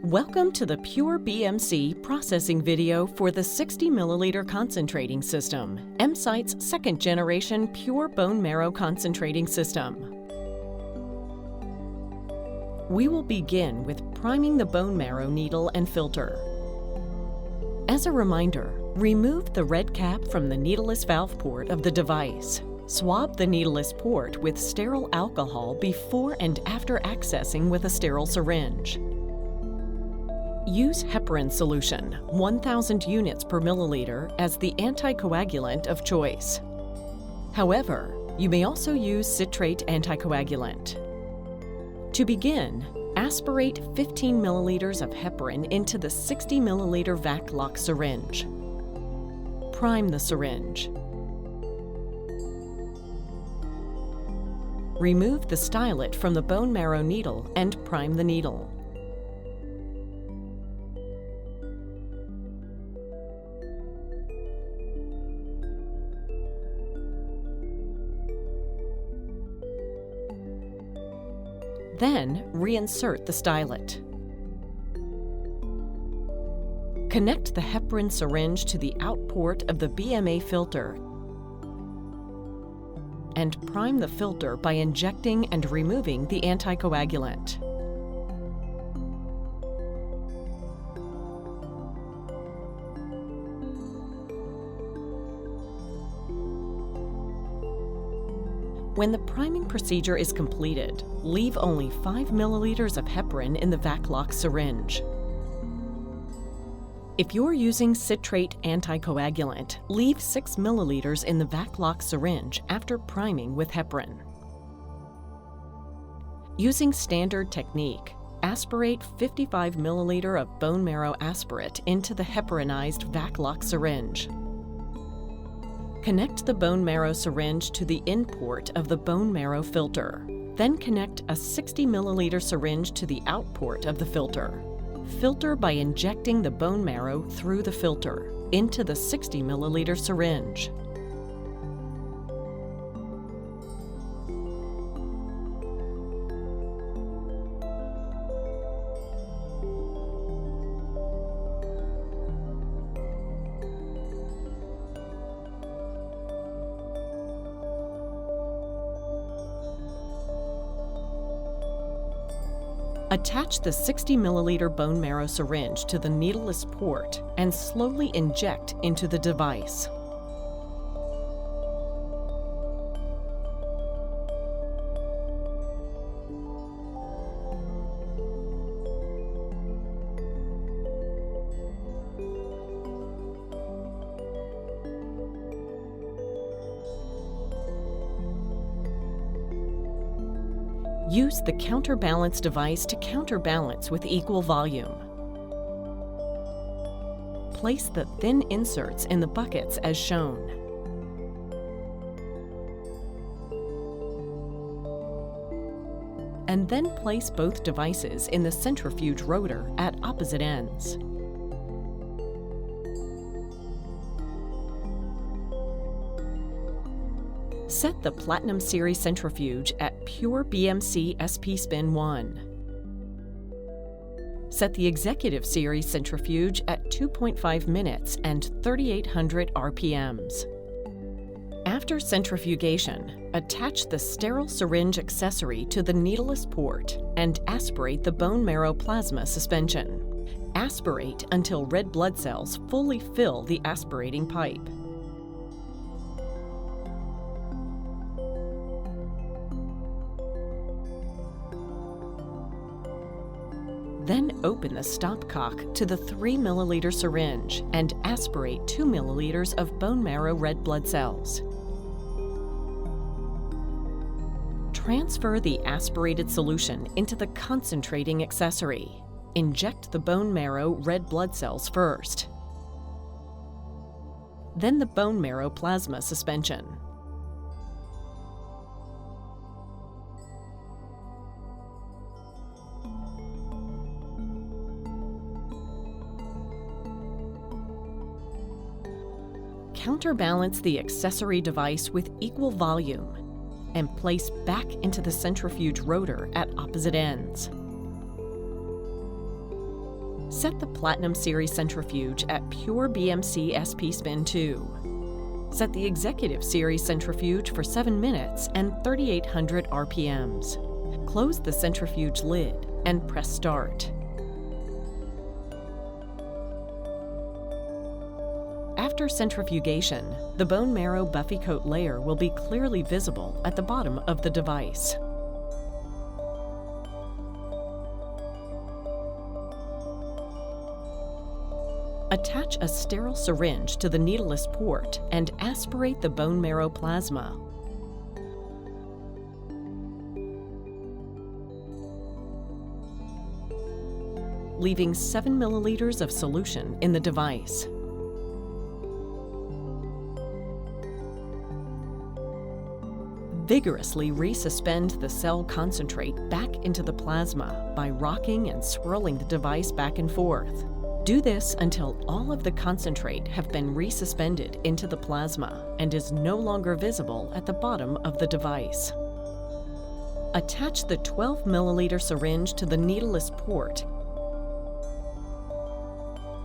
Welcome to the PureBMC processing video for the 60 milliliter concentrating system, EmCyte's second generation pure bone marrow concentrating system. We will begin with priming the bone marrow needle and filter. As a reminder, remove the red cap from the needleless valve port of the device. Swab the needleless port with sterile alcohol before and after accessing with a sterile syringe. Use heparin solution, 1,000 units per milliliter, as the anticoagulant of choice. However, you may also use citrate anticoagulant. To begin, aspirate 15 milliliters of heparin into the 60 milliliter vac lock syringe. Prime the syringe. Remove the stylet from the bone marrow needle and prime the needle. Then, reinsert the stylet. Connect the heparin syringe to the out port of the BMA filter and prime the filter by injecting and removing the anticoagulant. When the priming procedure is completed, leave only 5 milliliters of heparin in the vac lock syringe. If you're using citrate anticoagulant, leave 6 milliliters in the vac lock syringe after priming with heparin. Using standard technique, aspirate 55 milliliter of bone marrow aspirate into the heparinized vac lock syringe. Connect the bone marrow syringe to the in port of the bone marrow filter. Then connect a 60 milliliter syringe to the out port of the filter. Filter by injecting the bone marrow through the filter into the 60 milliliter syringe. Attach the 60 milliliter bone marrow syringe to the needleless port and slowly inject into the device. Use the counterbalance device to counterbalance with equal volume. Place the thin inserts in the buckets as shown. And then place both devices in the centrifuge rotor at opposite ends. Set the Platinum Series centrifuge at PureBMC SP Spin 1. Set the Executive Series centrifuge at 2.5 minutes and 3,800 RPMs. After centrifugation, attach the sterile syringe accessory to the needleless port and aspirate the bone marrow plasma suspension. Aspirate until red blood cells fully fill the aspirating pipe. Then open the stopcock to the 3 milliliter syringe and aspirate 2 milliliters of bone marrow red blood cells. Transfer the aspirated solution into the concentrating accessory. Inject the bone marrow red blood cells first, then the bone marrow plasma suspension. Counterbalance the accessory device with equal volume and place back into the centrifuge rotor at opposite ends. Set the Platinum Series centrifuge at PureBMC SP Spin 2. Set the Executive Series centrifuge for 7 minutes and 3,800 RPMs. Close the centrifuge lid and press start. After centrifugation, the bone marrow buffy coat layer will be clearly visible at the bottom of the device. Attach a sterile syringe to the needleless port and aspirate the bone marrow plasma. Leaving 7 milliliters of solution in the device. Vigorously resuspend the cell concentrate back into the plasma by rocking and swirling the device back and forth. Do this until all of the concentrate have been resuspended into the plasma and is no longer visible at the bottom of the device. Attach the 12 milliliter syringe to the needleless port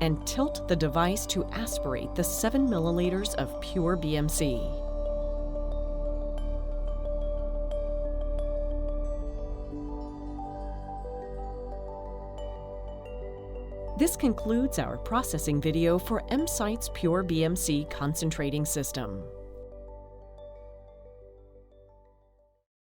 and tilt the device to aspirate the 7 milliliters of PureBMC. This concludes our processing video for EmCyte's PureBMC concentrating system.